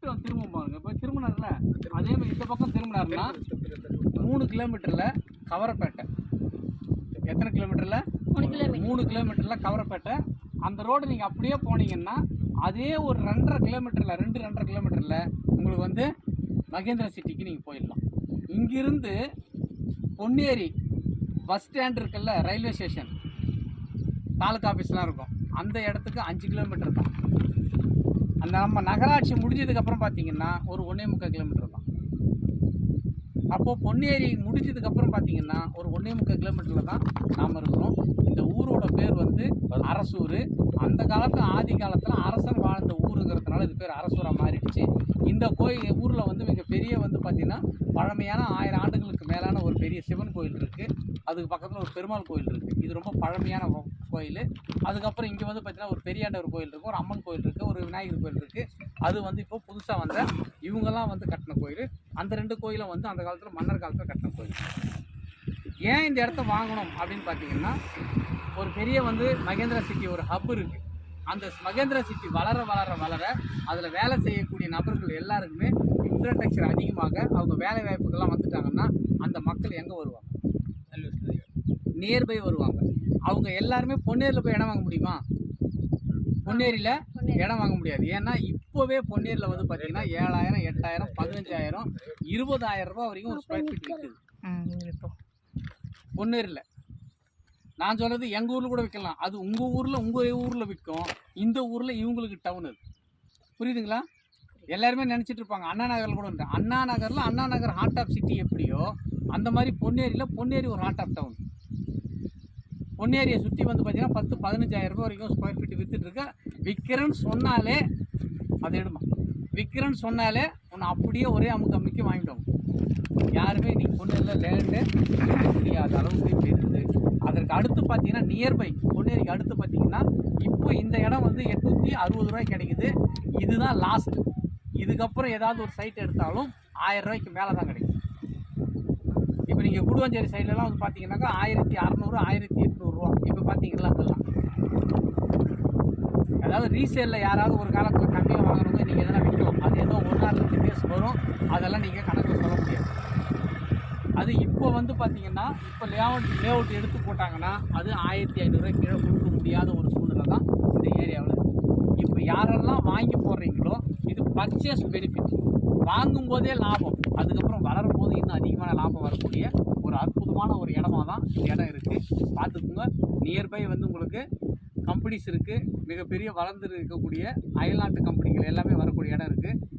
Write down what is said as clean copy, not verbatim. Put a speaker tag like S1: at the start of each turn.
S1: Return திரும்ப பாருங்க. இப்போ திரும்பினார்ல அதே மாதிரி இந்த பக்கம் திரும்பினார்னா 3 கிலோமீட்டரில் கவரப்பேட்டை. எத்தனை கிலோமீட்டரில்? 3 கிலோமீட்டரில் கவரப்பேட்டை. அந்த ரோடு நீங்கள் அப்படியே போனீங்கன்னா அதே ஒரு 2.5 கிலோமீட்டரில் 2.5 கிலோமீட்டரில் உங்களுக்கு வந்து மகேந்திரா சிட்டிக்கு நீங்கள் போயிடலாம். இங்கிருந்து பொன்னேரி பஸ் ஸ்டாண்ட் இருக்குல்ல, ரயில்வே ஸ்டேஷன், தாலுக்கா ஆஃபீஸ்லாம் இருக்கும், அந்த இடத்துக்கு 5 கிலோமீட்டர் தான். அந்த நம்ம நகராட்சி முடிஞ்சதுக்கப்புறம் பார்த்தீங்கன்னா ஒரு 1.25 கிலோமீட்டர் தான். அப்போது பொன்னேரி முடிஞ்சதுக்கப்புறம் பார்த்தீங்கன்னா ஒரு 1.25 கிலோமீட்டரில் தான் நாம் இருக்கிறோம். இந்த ஊரோட பேர் வந்து அரசூர். அந்த காலத்தில் ஆதி காலத்தில் அரசன் வாழ்ந்த ஊருங்கிறதுனால இது பேர் அரசூராக மாறிடுச்சு. இந்த ஊரில் வந்து மிகப்பெரிய வந்து பார்த்திங்கன்னா பழமையான 1000 ஆண்டுகளுக்கு மேலான ஒரு பெரிய சிவன் கோயில் இருக்குது. அதுக்கு பக்கத்தில் ஒரு பெருமாள் கோயில் இருக்குது. இது ரொம்ப பழமையான கோயில். அதுக்கப்புறம் இங்கே வந்து பார்த்திங்கன்னா ஒரு பெரியாண்டவர் கோயில் இருக்குது, ஒரு அம்மன் கோயில் இருக்குது, ஒரு விநாயகர் கோயில் இருக்குது. அது வந்து இப்போ புதுசாக வந்த இவங்கெல்லாம் வந்து கட்டின கோயில். அந்த 2 கோயிலும் வந்து அந்த காலத்தில் மன்னர் காலத்தில் கட்டின கோயில். ஏன் இந்த இடத்த வாங்கணும் அப்படின்னு பார்த்தீங்கன்னா, ஒரு பெரிய வந்து மகேந்திரா சிட்டி ஒரு ஹப் இருக்குது. அந்த மகேந்திரா சிட்டி வளர வளர வளர அதில் வேலை செய்யக்கூடிய நபர்கள் எல்லாருக்குமே இன்ஃப்ராஸ்ட்ரக்சர் அதிகமாக அவங்க வேலை வாய்ப்புகள்லாம் வந்துட்டாங்கன்னா அந்த மக்கள் எங்கே வருவாங்க? நியர்பை வருவாங்க. அவங்க எல்லாருமே பொன்னேரியில் போய் இடம் வாங்க முடியுமா? பொன்னேரியில் இடம் வாங்க முடியாது. ஏன்னா இப்போவே பொன்னேரியில் வந்து பார்த்தீங்கன்னா 7,000, 8,000, 15,000, 20,000 ரூபா வரைக்கும் ஒரு ஸ்கொயர் ஃபீட் விற்குது பொன்னேரியில். நான் சொல்கிறது எங்கள் ஊரில் கூட விற்கலாம். அது உங்கள் ஊரில் விற்கும். இந்த ஊரில் இவங்களுக்கு டவுன் அது. புரியுதுங்களா? எல்லாருமே நினச்சிட்டு இருப்பாங்க அண்ணா நகரில் கூட உண்டு. Anna Nagar heart of city எப்படியோ அந்த மாதிரி பொன்னேரி ஒரு ஹார்ட் ஆஃப் டவுன். பொன்னேரியை சுற்றி வந்து பார்த்தீங்கன்னா 10-15,000 ரூபா வரைக்கும் ஸ்கொயர் ஃபீட் விற்றுட்டுருக்கு. விற்கிறேன்னு சொன்னாலே அதை எடுமா. விற்கிறேன்னு சொன்னாலே ஒன்று அப்படியே ஒரே அமுக்கி வாங்கிட்டோம். யாருமே இன்னைக்கு பொன்னேரியில் லேண்டு முடியாத அளவுக்கு இருக்குது. அதற்கு அடுத்து பார்த்தீங்கன்னா நியர்பை பொன்னேரிக்கு அடுத்து பார்த்தீங்கன்னா இப்போ இந்த இடம் வந்து 860 ரூபாய்க்கு கிடைக்குது. இதுதான் லாஸ்ட். இதுக்கப்புறம் ஏதாவது ஒரு சைட் எடுத்தாலும் 1000 ரூபாய்க்கு மேலே தான் கிடைக்கும். இப்போ நீங்கள் குடுவாஞ்சேரி சைட்லலாம் வந்து பார்த்தீங்கன்னாக்கா 1600, 1800 ரூபா. இப்போ பார்த்தீங்களா அதெல்லாம். அதாவது ரீசேலில் யாராவது ஒரு காலத்தில் கம்மியாக வாங்கினவங்க நீங்கள் எதனா விற்கலாம். அது ஏதோ 1 நாள் 2 டேஸ் வரும். அதெல்லாம் நீங்கள் கணக்கில் சொல்ல முடியாது. அது இப்போ வந்து பார்த்தீங்கன்னா இப்போ லேஅவுட் எடுத்து போட்டாங்கன்னா அது 1500 ரூபாய் கீழே கொடுக்க முடியாத ஒரு சூழ்நிலை தான் இந்த ஏரியாவில். இப்போ யாரெல்லாம் வாங்கி போடுறீங்களோ இது பர்ச்சேஸ் பெனிஃபிட். வாங்கும்போதே லாபம், அதுக்கப்புறம் வளரும்போது இன்னும் அதிகமான லாபம் வரக்கூடிய ஒரு அற்புதமான ஒரு இடமா தான் இந்த இடம் இருக்குது. பார்த்துக்குங்க. நியர்பை வந்து உங்களுக்கு கம்பெனிஸ் இருக்குது. மிகப்பெரிய வளர்ந்து இருக்கக்கூடிய அயல்நாட்டு கம்பெனிகள் எல்லாமே வரக்கூடிய இடம் இருக்குது.